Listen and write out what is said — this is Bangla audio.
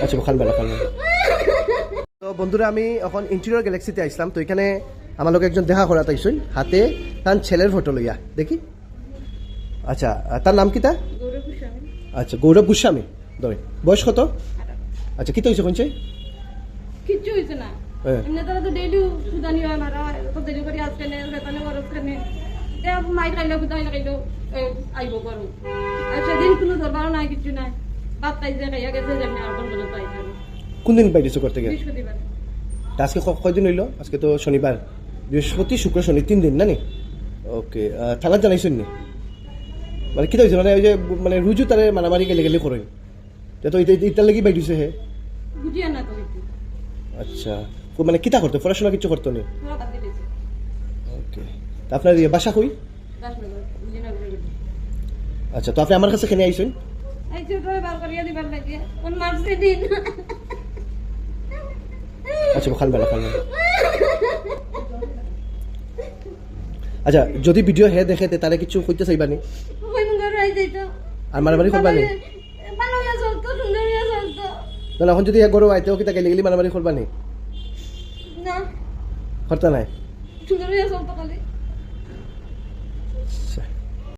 আচ্ছা খানবেলা তো বন্ধুরা আমি এখন ইন্টেরিয়র গ্যালাক্সিতে আসলাম। তো এখানে আমার লোক একজন দেখা করা তাইছুন হাতে তার ছেলের ফটো লইয়া দেখি। আচ্ছা তার নাম কি তা? আচ্ছা গৌরব গোস্বামী। ধরে বয়স কত? আচ্ছা কি তো হয়েছে কোনছে? কিচ্ছু হয়েছে না, এমনি তারা তো ডেইলি সুদানি হয় মারা তো ডেলিভারি আসছে না বেতনে খরচ করে মাই খাইলে খুদাই লাগাইলো আইব পারো। আর সেদিন কোনো দরবারও নাই, কিছু নাই, বাদ তাই যে খাইয়া গেছে যেমনি আর কোন কোনো পাইছে না। কোন দিন পাইছো করতে গেলে? বৃহস্পতিবার। আজকে কয়দিন হইলো? আজকে তো শনিবার, বৃহস্পতি শুক্র শনি 3 দিন না নি? ওকে থানা জানাইছেন নি? মানে কি হয়েছে মানে ওই যে মানে রুজু তারে মারামারি গেলে গেলে করেন তো ইটার লাগি বাইডিছে হে বুঝিয়া না তো কিছু। আচ্ছা মানে কিতা করতো, পড়াশোনা কিছু করতো নি? পুরো বাদ দিয়েছে। ওকে আপনার বাসা কই? দাসনগর ইঞ্জিনিয়ার গেল। আচ্ছা তো আপনি আমার কাছে কেন আইছেন? এই যে ওই বার করিয়া দিবার লাগে কোন মারছে দিন। আচ্ছা খানবেলা আচ্ছা যদি ভিডিও হে দেখে তাহলে কিছু কইতে চাইবানি? ওই মুঙ্গার আই যাইতো আর মারামারি করবানি? ভালো হইয়া চলতো, সুন্দর হইয়া চলতো। তাহলে এখন যদি গরু আইতেও কি তাকে গেলি মারামারি করবানি? না করতে নাই? সুন্দর হইয়া চলতো খালি।